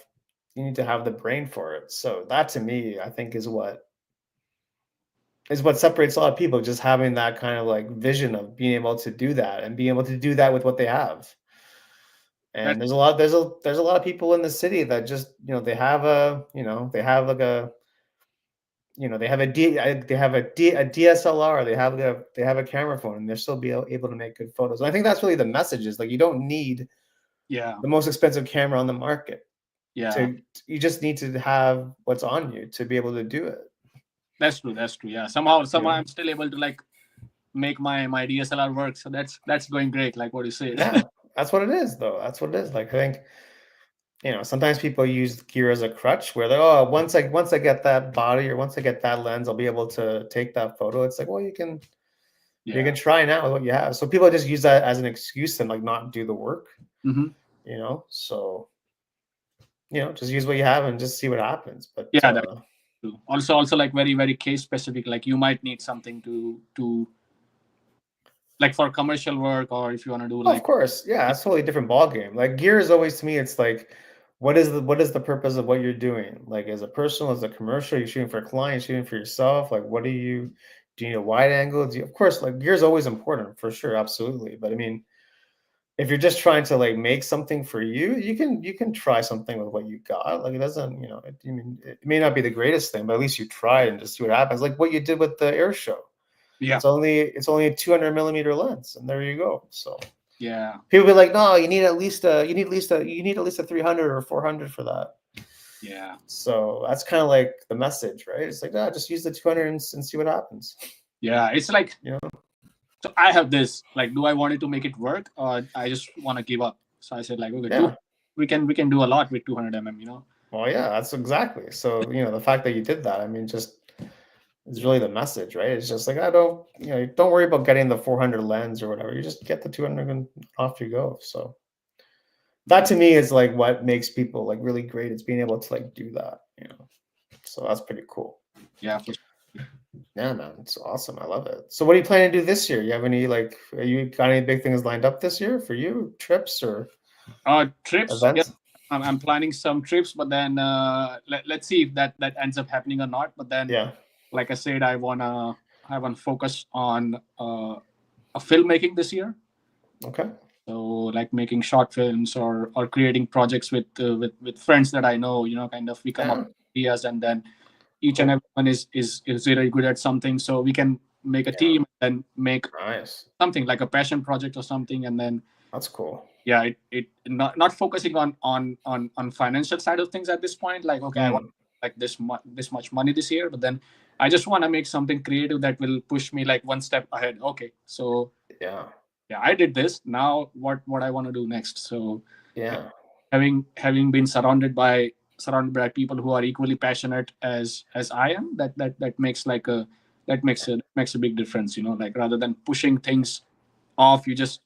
the brain for it. So that to me, I think is what separates a lot of people, just having that kind of like vision of being able to do that and being able to do that with what they have. That And there's a lot of people in the city that just they have like a DSLR, they have a camera phone, and they're still able to make good photos. And I think that's really the message, is like you don't need Yeah, the most expensive camera on the market yeah, to you just need to have what's on you to be able to do it. that's true. Yeah, somehow You I'm still able to like make my DSLR work. So that's going great. Like what you said. Yeah, that's what it is, though. That's what it is. Like I think sometimes people use gear as a crutch, where they, oh, once I get that body or once I get that lens, I'll be able to take that photo. It's like, well, you Yeah. can try now with what you have. So people just use that as an excuse to like not do the work. Hmm. So just use what you have and just see what happens. But Yeah. That, true. Also like very very case specific. Like you might need something to like for commercial work, or if you want to do Of like course, yeah, it's totally different ball game. Like gear is always to me, it's like, what is the purpose of what you're doing? Like as a personal, as a commercial, you're shooting for a client, shooting for yourself. Like what do you need a wide angle? Of course, like gear is always important for sure, absolutely. But I mean, if you're just trying to like make something for you, you can try something with what you got. Like it doesn't, I mean, it may not be the greatest thing, but at least you tried and just see what happens. Like what you did with the air show. yeah It's only a 200 millimeter lens, and there you go. So yeah people be like, no, you need at least a 300 or 400 for that. yeah So that's kind of like the message, right? It's like, just use the 200 and see what happens. yeah. It's like, You know? so I have this like, do I want it to make it work, or I just want to give up? So I said like, okay, Yeah. we can do a lot with 200 mm. Well, yeah, that's exactly. So, the fact that you did that, I mean, just is really the message, right? It's just like, I don't worry about getting the 400 lens or whatever. You just get the 200 and off you go. So that Yeah, to me is like what makes people like really great. It's being able to like do that. So that's pretty cool. yeah, for Yeah, man, it's awesome. I love it. So what are you planning to do this year? You have any like, are you got any big things lined up this year for you? Trips or trips. Yeah, events? I'm planning some trips, but then let's see if that ends up happening or not. But then, Yeah. like I said, I wanna focus on a filmmaking this year. Okay. So like making short films, or creating projects with friends that I know. Kind of we come up Yeah. with ideas, and then each and Cool. everyone is really good at something, so we can make a Yeah. team and make Nice. something like a passion project or something. And then That's cool. yeah, it not focusing on financial side of things at this point. Like, okay, I want Mm. like this much money this year, but then I just want to make something creative that will push me like one step ahead. Okay, so Yeah. yeah, I did this. Now what I want to do next? So yeah, Yeah. having been surrounded by people who are equally passionate as I am, that makes like a that makes a big difference. Like rather than pushing things off, you just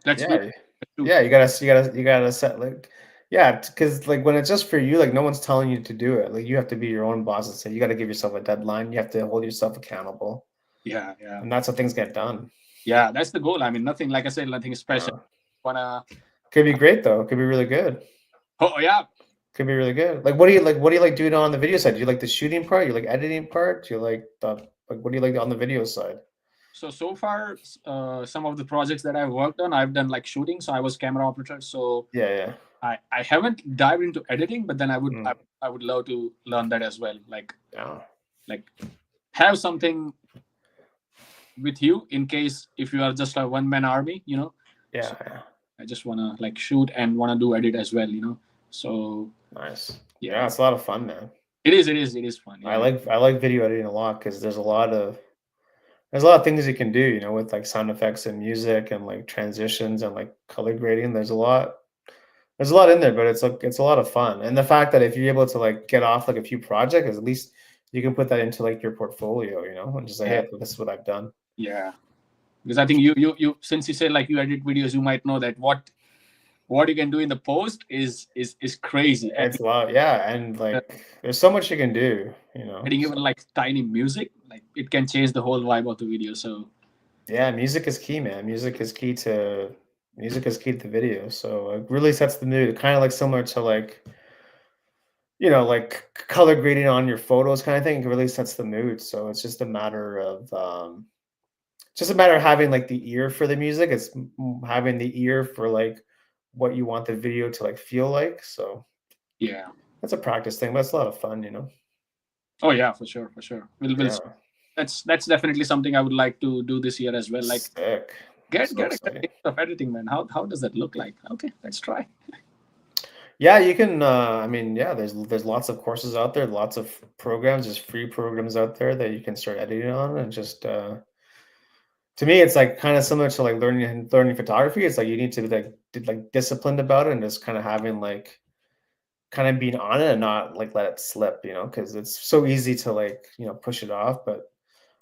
let's do Yeah. it. Yeah. You gotta set like, yeah, because like when it's just for you, like no one's telling you to do it. Like you have to be your own boss and say you got to give yourself a deadline. You have to hold yourself accountable, Yeah, yeah, and that's how things get done. yeah. That's the goal. I mean, nothing like I said, nothing special. Yeah. Wanna Could be great though. Could be really good. oh yeah. Could be really good. Like, what do you like doing on the video side? Do you like the shooting part? You like editing part? Do you like what do you like on the video side? So far, some of the projects that I've worked on, I've done like shooting. So I was camera operator. So Yeah, yeah. I haven't dived into editing, but then I would I, Mm, I would love to learn that as well. yeah. Like have something with you in case if you are just a one man army. So Yeah, yeah. I just wanna like shoot and wanna do edit as well. So Nice. Yeah, yeah, it's a lot of fun, man. it is fun. I Yeah, like I like video editing a lot because there's a lot of things you can do, with like sound effects and music and like transitions and like color grading. There's a lot in there, but it's a lot of fun. And the fact that if you're able to like get off like a few projects, at least you can put that into like your portfolio, and just say, yeah, hey, this is what I've done. yeah. Because I think you since you say like you edit videos, you might know that what you can do in the post is crazy. And It's a lot, yeah, and like there's so much you can do. adding even So like tiny music, like it can change the whole vibe of the video. So yeah, music is key, man. Music is key to the video. So it really sets the mood. Kind of like similar to like color grading on your photos kind of thing. It really sets the mood. So it's just a matter of having like the ear for the music. It's having the ear for like what you want the video to like feel like. So yeah. that's a practice thing, but it's a lot of fun. Oh yeah, for sure, for sure. We'll Yeah. that's definitely something I would like to do this year as well. Like Sick. get So get a exciting. taste of editing, man. How does that look like? Okay, let's try. Yeah, you can. I mean, yeah, there's lots of courses out there, lots of programs, there's free programs out there that you can start editing on, and just to me, it's like kind of similar to like learning photography. It's like you need to be like disciplined about it, and just kind of having like kind of being on it and not like let it slip, because it's so easy to like push it off. But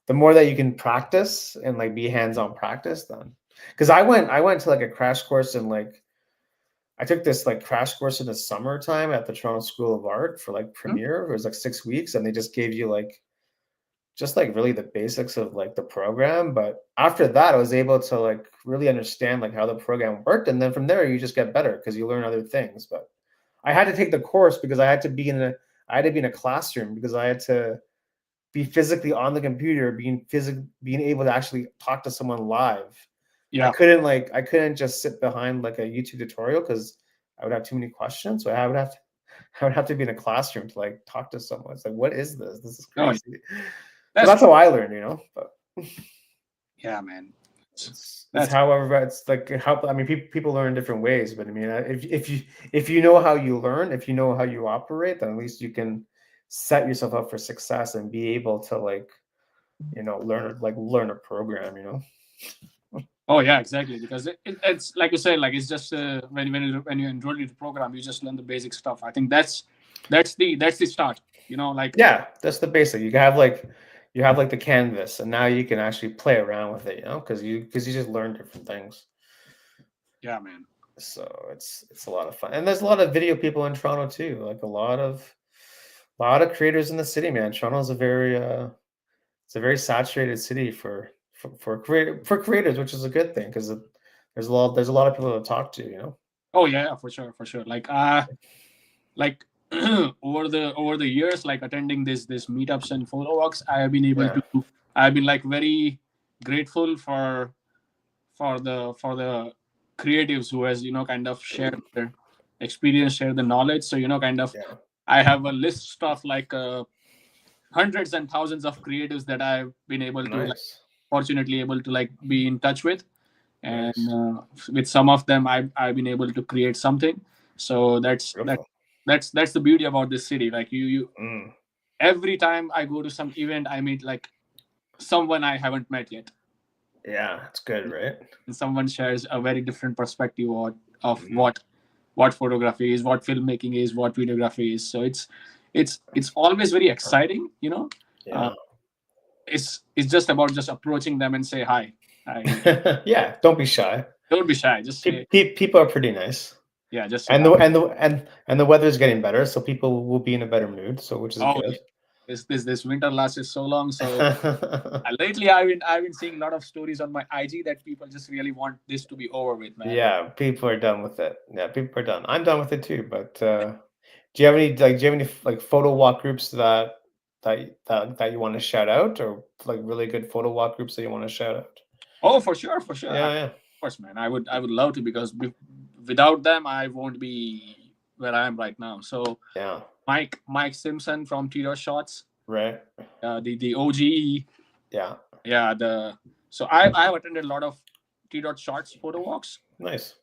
the more that you can practice and like be hands-on practice, then because I went to like a crash course in like I took this like crash course in the summertime at the Toronto School of Art for like Hmm? premiere. It was like 6 weeks, and they just gave you like just like really the basics of like the program. But after that, I was able to like really understand like how the program worked, and then from there you just get better because you learn other things. But I had to take the course because I had to be in a classroom because I had to be physically on the computer, being able to actually talk to someone live. Yeah. I couldn't just sit behind like a YouTube tutorial because I would have too many questions. So I would have to be in a classroom to like talk to someone. It's like, what is this? This is Oh, yeah. crazy. So That's that's true. how I learned, you know. But Yeah, man. it's That's however it's like how I mean people learn different ways, but I mean if you know how you learn, if you know how you operate, then at least you can set yourself up for success and be able to like learn a program, you know. Oh yeah, exactly. Because it's like you say, like it's just when you enroll in the program, you just learn the basic stuff. I think that's the start. Like Yeah, that's the basic. You have like the canvas, and now you can actually play around with it, you know, because you just learn different things. yeah, man. So it's a lot of fun, and there's a lot of video people in Toronto too. Like a lot of creators in the city, man. Toronto's a very it's a very saturated city for creators, which is a good thing because there's a lot of people to talk to, you know. Oh yeah, yeah, for sure, for sure. Like over the years, like attending this meetups and photo walks, I have been able Yeah, to. I've been like very grateful for the creatives who has kind of shared their experience, share the knowledge. So kind of yeah, I have a list of like hundreds and thousands of creatives that I've been able to like nice, fortunately able to like be in touch with, and nice, with some of them I've been able to create something. So that's that beautiful. that's the beauty about this city. Like you Mm, every time I go to some event, I meet like someone I haven't met yet, yeah, it's good, right? and someone shares a very different perspective of Mm, what photography is, what filmmaking is, what videography is. So it's always very exciting. Uh, yeah, it's just about just approaching them and say hi. I yeah. Don't be shy. Don't be shy. Just say People are pretty nice, yeah. Just say and hi. the weather's getting better, so people will be in a better mood. So which is Oh good. yeah, this winter lasted so long. So lately I've been seeing a lot of stories on my IG that people just really want this to be over with, man. Yeah, people are done with it. Yeah, people are done. I'm done with it too. But do you have any like photo walk groups that you want to shout out, or like really good photo walk groups that you want to shout out? Oh, for sure, for sure. Of Yeah, yeah, course, man. I would love to because without them, I won't be where I am right now. So yeah. Mike Simpson from Tito Shots, Right. the OG, Yeah. yeah. I have attended a lot of T Shots photo walks. Nice.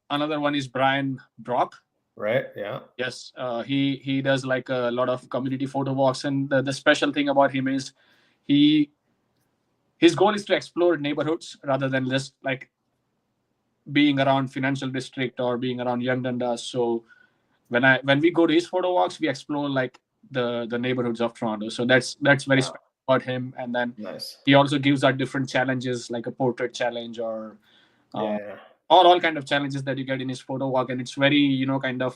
Another one is Brian Brock. Right. Yeah. Yes, he does like a lot of community photo walks, and the special thing about him is he his goal is to explore neighborhoods rather than just like being around financial district or being around young dundas. So when we go to his photo walks, we explore like the neighborhoods of Toronto. So that's very Wow. special about him. And then Nice. he also gives out different challenges like a portrait challenge or uh, Yeah. all kind of challenges that you get in his photo walk, and it's very kind of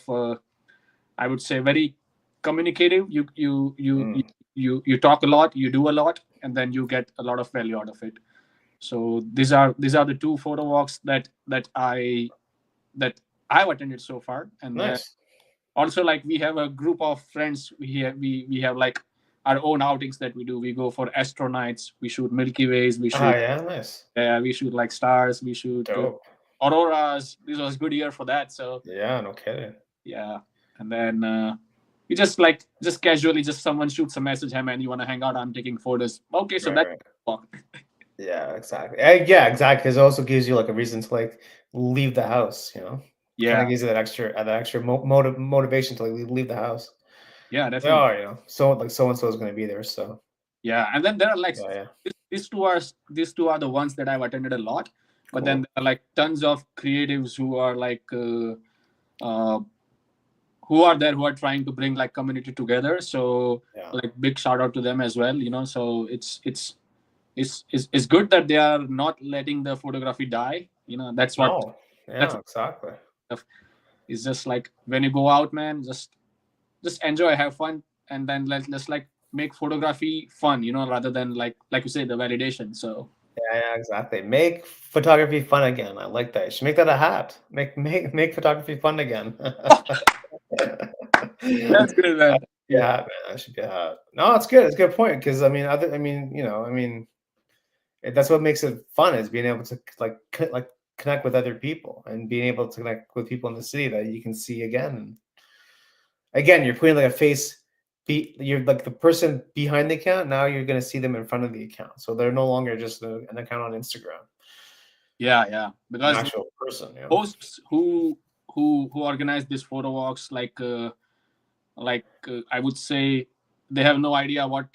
I would say very communicative. Mm, You talk a lot, you do a lot, and then you get a lot of value out of it. So these are the two photo walks that I've attended so far. And then nice. also like we have a group of friends. We have like our own outings that we do. We go for astronauts. We shoot Milky Ways. We Ah, shoot yeah. Nice. we shoot like stars. We shoot Dope. auroras. This was a good year for that. So Yeah. No kidding. yeah, and then we just casually just someone shoots a message, hey man, you want to hang out? I'm taking photos. Okay, so Right. that's Right. walk. Yeah. Exactly. Yeah. Exactly. Because it also gives you like a reason to like leave the house. You know, kind of Yeah, gives you that extra motivation to like leave the house. yeah, Like, definitely. oh, you know, so and so is going to be there. So Yeah, and then there are like yeah. Yeah. these two are the ones that I've attended a lot, but then Cool. there are like tons of creatives who are like uh, who are there who are trying to bring like community together. So Yeah. like big shout out to them as well. So it's good that they are not letting the photography die. That's what No. that's Yeah. Exactly. of it's just like when you go out, man, just enjoy, have fun, and then let's like make photography fun, rather than like you say, the validation. So Yeah, exactly. Make photography fun again. I like that. You should make that a hat. Make photography fun again. that's good, man. Yeah, Yeah, man. That should be a hat. No, it's good. It's a good point because that's what makes it fun is being able to like connect with other people and being able to connect with people in the city that you can see again. And again, you're putting like a face. You're like the person behind the account. Now you're going to see them in front of the account, so they're no longer just an account on Instagram. yeah, An because actual person. hosts who organize these photo walks, I would say, they have no idea what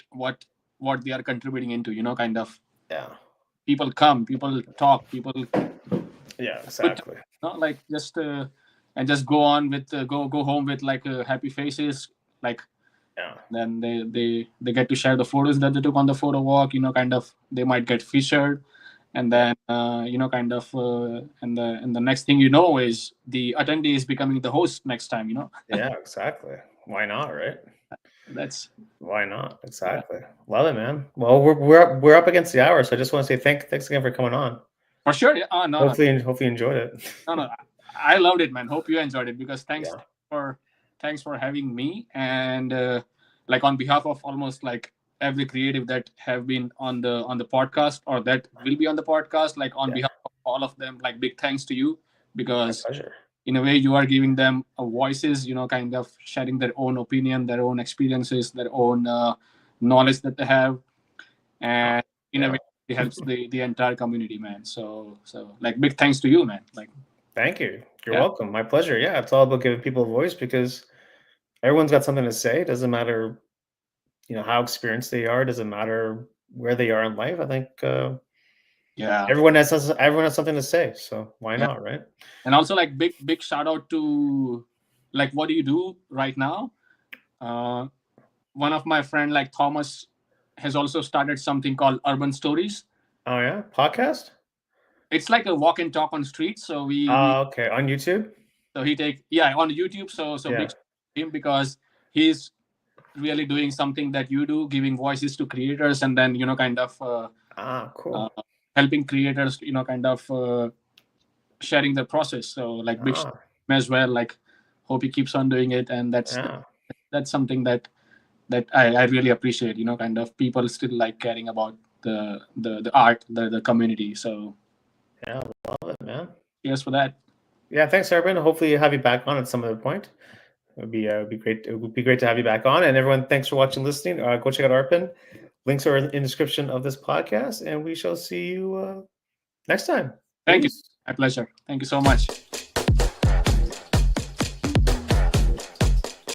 they are contributing into, kind of. Yeah. People come, people talk, people Yeah. put, Exactly. like just and just go on with go home with like happy faces, like. Yeah. Then they get to share the photos that they took on the photo walk, kind of. They might get featured, and then kind of and the next thing you know is the attendee is becoming the host next time. Yeah. Exactly. Why not? Right. That's Why not? yeah, Exactly. Love it, man. Well, we're up against the hour, so I just want to say thanks again for coming on. for sure. Yeah. Oh, no, Hopefully you enjoyed it. no. I loved it, man. Hope you enjoyed it, because Yeah. for thanks for having me, and like on behalf of almost like every creative that have been on the podcast, or that will be on the podcast, like on Yeah. behalf of all of them, like big thanks to you, My because pleasure. in a way you are giving them voices, kind of sharing their own opinion, their own experiences, their own knowledge that they have, and in a Yeah. way it helps the entire community, man. So like big thanks to you, man. Like, Thank you. You're yeah, welcome. My pleasure. Yeah, it's all about giving people a voice because everyone's got something to say. It doesn't matter, how experienced they are. It doesn't matter where they are in life. I think yeah, everyone has something to say. So why yeah. not, right? And also like big shout out to, like, what do you do right now. uh One of my friend, like Thomas, has also started something called Urban Stories. Oh yeah, podcast. It's like a walk and talk on street. So we Okay, on YouTube. so he take, yeah, on YouTube. So big Yeah. shout out to him, because he's really doing something that you do, giving voices to creators, and then kind of uh, Cool. helping creators, kind of sharing the process. So like big shout Ah, out to him as well. Like, hope he keeps on doing it, and yeah. that's something that I really appreciate. Kind of people still like caring about the art, the community. So Yeah, love it, man. cheers for that. Yeah, thanks, Arpan. Hopefully, have you back on at some other point. It would be great. It would be great to have you back on. And everyone, thanks for watching, listening. Go check out Arpan. Links are in the description of this podcast, and we shall see you next time. Thank you. Peace. My pleasure. Thank you so much.